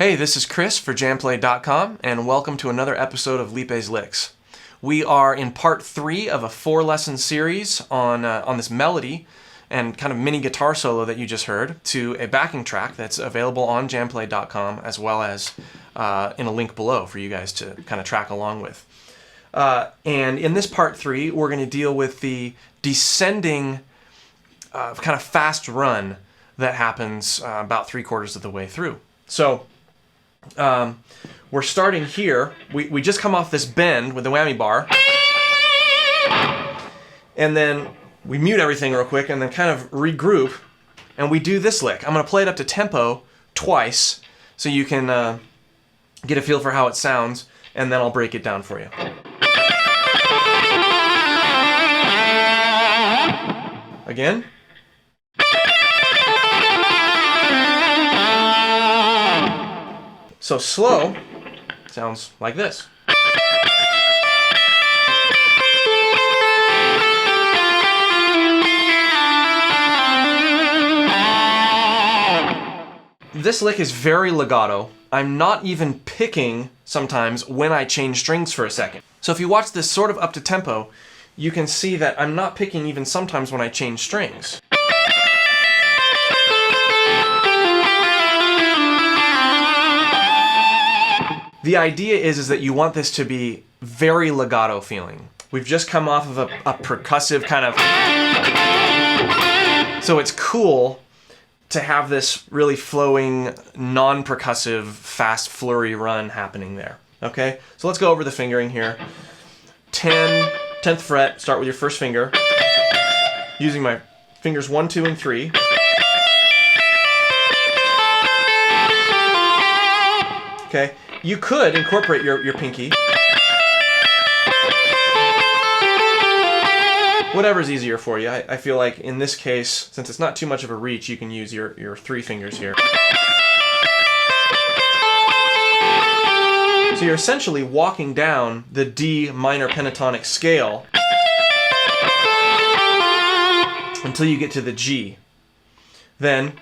Hey, this is Chris for JamPlay.com, and welcome to another episode of Liepe's Licks. We are in part 3 of a 4-lesson series on this melody and kind of mini guitar solo that you just heard to a backing track that's available on JamPlay.com as well as in a link below for you guys to kind of track along with. And in this part 3, we're going to deal with the descending kind of fast run that happens about 3/4 of the way through. So we're starting here. We just come off this bend with the whammy bar, and then we mute everything real quick and then kind of regroup, and we do this lick. I'm going to play it up to tempo twice so you can get a feel for how it sounds, and then I'll break it down for you. Again. So slow sounds like this. This lick is very legato. I'm not even picking sometimes when I change strings for a second. So if you watch this sort of up to tempo, you can see that I'm not picking even sometimes when I change strings. The idea is that you want this to be very legato feeling. We've just come off of a percussive kind of... So it's cool to have this really flowing, non-percussive, fast flurry run happening there. Okay? So let's go over the fingering here. 10th fret, start with your first finger. Using my fingers 1, 2, and 3. Okay? You could incorporate your pinky. Whatever's easier for you. I feel like in this case, since it's not too much of a reach, you can use your 3 fingers here. So you're essentially walking down the D minor pentatonic scale until you get to the G. Then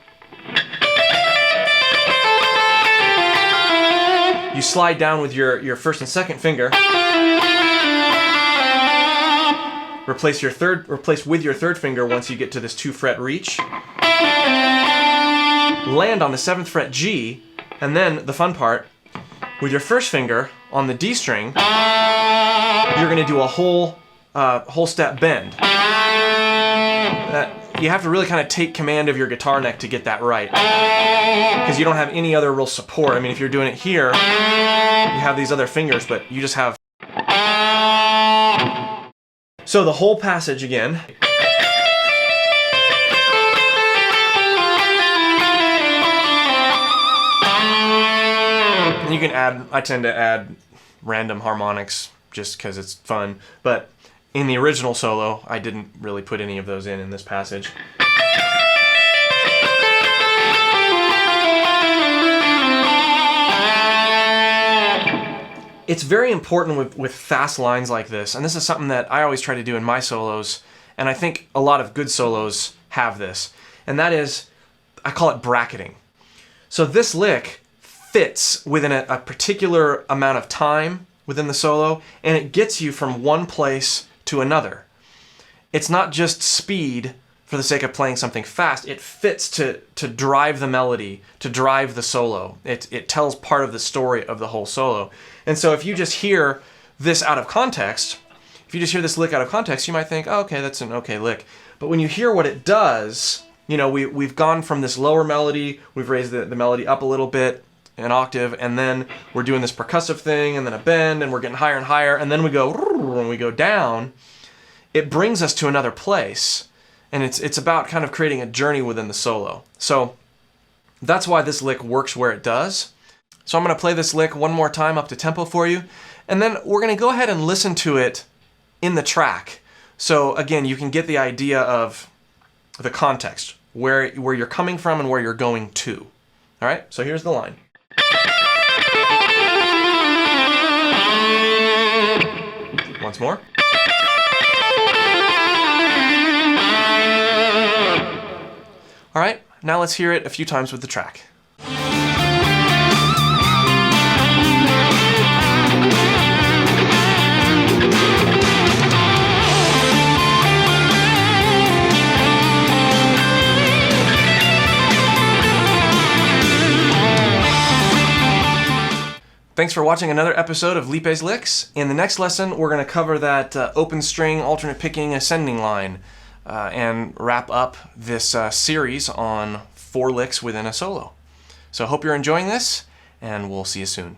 you slide down with your first and second finger. Replace with your third finger once you get to this 2-fret reach. Land on the 7th fret G, and then the fun part, with your first finger on the D string, you're going to do a whole step bend. You have to really kind of take command of your guitar neck to get that right, because you don't have any other real support. I mean, if you're doing it here, you have these other fingers, but you just have... So the whole passage again. You can add, I tend to add random harmonics just because it's fun, but in the original solo, I didn't really put any of those in this passage. It's very important with fast lines like this, and this is something that I always try to do in my solos, and I think a lot of good solos have this, and that is, I call it bracketing. So this lick fits within a particular amount of time within the solo, and it gets you from one place to another. It's not just speed for the sake of playing something fast. It fits to drive the melody, to drive the solo. It tells part of the story of the whole solo. And so if you just hear this out of context, if you just hear this lick out of context, you might think, oh, okay, that's an okay lick. But when you hear what it does, you know, we've gone from this lower melody, we've raised the melody up a little bit, an octave, and then we're doing this percussive thing, and then a bend, and we're getting higher and higher, and then we go down. It brings us to another place, and it's about kind of creating a journey within the solo. So that's why this lick works where it does. So I'm going to play this lick one more time up to tempo for you, and then we're going to go ahead and listen to it in the track. So again, you can get the idea of the context, where you're coming from and where you're going to. All right, so here's the line. Once more. All right, now let's hear it a few times with the track. Thanks for watching another episode of Liepe's Licks. In the next lesson, we're going to cover that open string, alternate picking, ascending line, and wrap up this series on 4 licks within a solo. So I hope you're enjoying this, and we'll see you soon.